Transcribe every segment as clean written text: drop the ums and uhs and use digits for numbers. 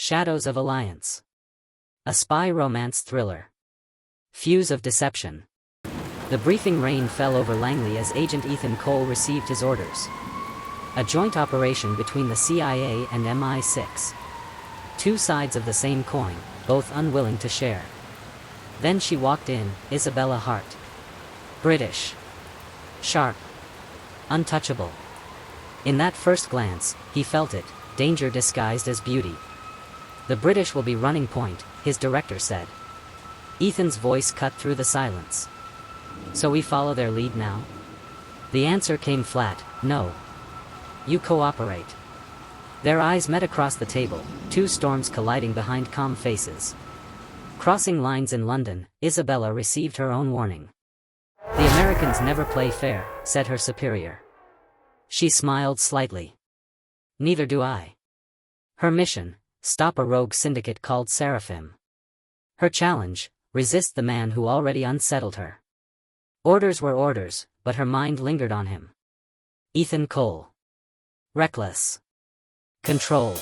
Shadows of Alliance. A spy romance thriller. Fuse of deception. The briefing rain fell over Langley as Agent Ethan Cole received his orders. A joint operation between the CIA and MI6. Two sides of the same coin, both unwilling to share. Then she walked in, Isabella Hart. British. Sharp. Untouchable. In that first glance, he felt it, danger disguised as beauty. The British will be running point, his director said. Ethan's voice cut through the silence. So we follow their lead now? The answer came flat, no. You cooperate. Their eyes met across the table, two storms colliding behind calm faces. Crossing lines in London, Isabella received her own warning. The Americans never play fair, said her superior. She smiled slightly. Neither do I. Her mission, stop a rogue syndicate called Seraphim. Her challenge, resist the man who already unsettled her. Orders were orders, but her mind lingered on him. Ethan Cole. Reckless. Controlled.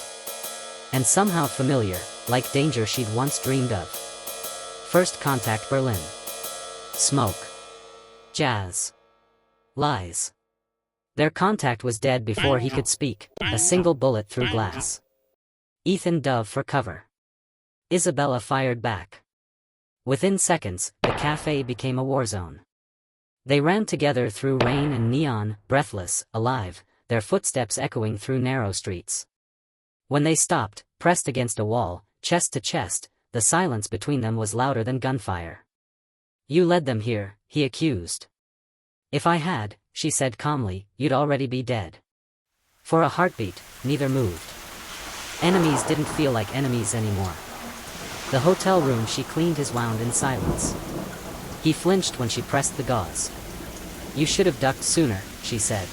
And somehow familiar, like danger she'd once dreamed of. First contact Berlin. Smoke. Jazz. Lies. Their contact was dead before he could speak, a single bullet through glass. Ethan dove for cover. Isabella fired back. Within seconds, the cafe became a war zone. They ran together through rain and neon, breathless, alive, their footsteps echoing through narrow streets. When they stopped, pressed against a wall, chest to chest, the silence between them was louder than gunfire. You led them here, he accused. If I had, she said calmly, you'd already be dead. For a heartbeat, neither moved. Enemies didn't feel like enemies anymore. The hotel room she cleaned his wound in silence. He flinched when she pressed the gauze. You should have ducked sooner, she said.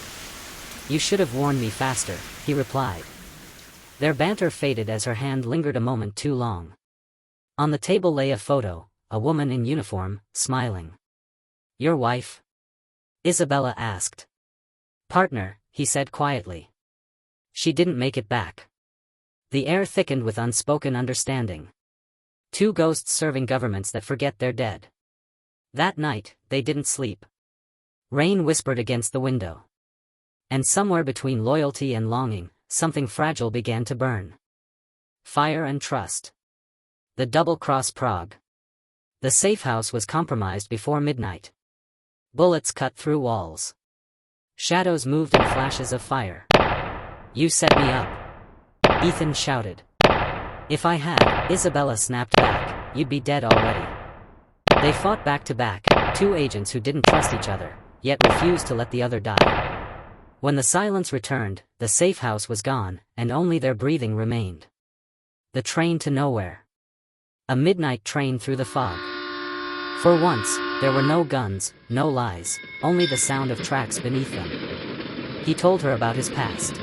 You should have warned me faster, he replied. Their banter faded as her hand lingered a moment too long. On the table lay a photo, a woman in uniform, smiling. Your wife? Isabella asked. Partner, he said quietly. She didn't make it back. The air thickened with unspoken understanding. Two ghosts serving governments that forget they're dead. That night, they didn't sleep. Rain whispered against the window. And somewhere between loyalty and longing, something fragile began to burn. Fire and trust. The double-cross Prague. The safe house was compromised before midnight. Bullets cut through walls. Shadows moved in flashes of fire. You set me up. Ethan shouted. If I had, Isabella snapped back, you'd be dead already. They fought back to back, two agents who didn't trust each other, yet refused to let the other die. When the silence returned, the safe house was gone, and only their breathing remained. The train to nowhere. A midnight train through the fog. For once, there were no guns, no lies, only the sound of tracks beneath them. He told her about his past.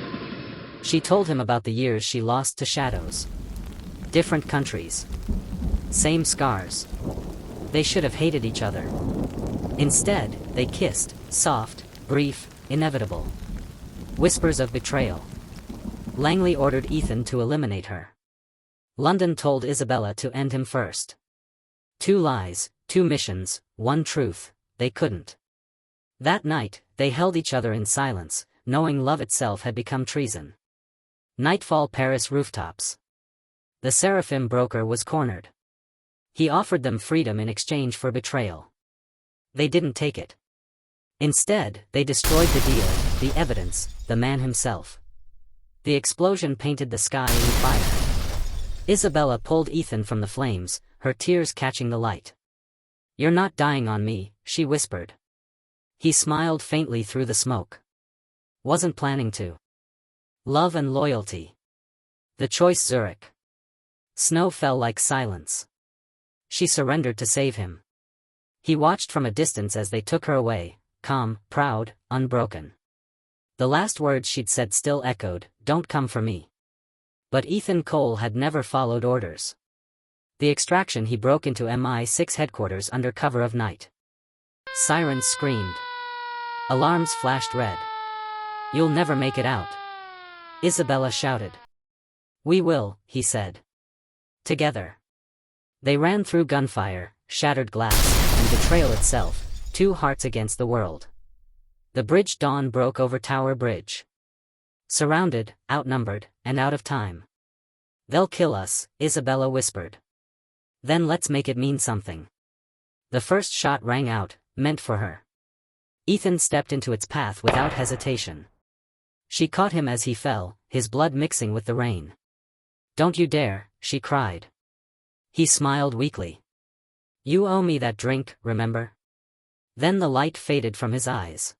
She told him about the years she lost to shadows. Different countries. Same scars. They should have hated each other. Instead, they kissed, soft, brief, inevitable. Whispers of betrayal. Langley ordered Ethan to eliminate her. London told Isabella to end him first. Two lies, two missions, one truth, they couldn't. That night, they held each other in silence, knowing love itself had become treason. Nightfall Paris rooftops. The Seraphim broker was cornered. He offered them freedom in exchange for betrayal. They didn't take it. Instead, they destroyed the deal, the evidence, the man himself. The explosion painted the sky in fire. Isabella pulled Ethan from the flames, her tears catching the light. You're not dying on me, she whispered. He smiled faintly through the smoke. Wasn't planning to. Love and loyalty. The choice Zurich. Snow fell like silence. She surrendered to save him. He watched from a distance as they took her away, calm, proud, unbroken. The last words she'd said still echoed, don't come for me. But Ethan Cole had never followed orders. The extraction he broke into MI6 headquarters under cover of night. Sirens screamed. Alarms flashed red. You'll never make it out. Isabella shouted. We will, he said. Together. They ran through gunfire, shattered glass, and betrayal itself, two hearts against the world. The bridge dawn broke over Tower Bridge. Surrounded, outnumbered, and out of time. They'll kill us, Isabella whispered. Then let's make it mean something. The first shot rang out, meant for her. Ethan stepped into its path without hesitation. She caught him as he fell, his blood mixing with the rain. Don't you dare, she cried. He smiled weakly. You owe me that drink, remember? Then the light faded from his eyes.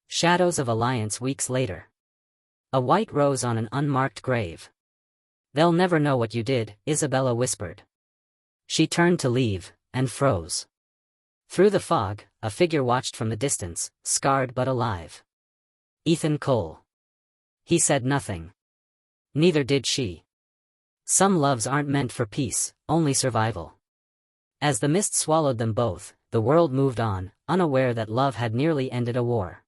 Shadows of Alliance weeks later. A white rose on an unmarked grave. They'll never know what you did, Isabella whispered. She turned to leave, and froze. Through the fog, a figure watched from the distance, scarred but alive. Ethan Cole. He said nothing. Neither did she. Some loves aren't meant for peace, only survival. As the mist swallowed them both, the world moved on, unaware that love had nearly ended a war.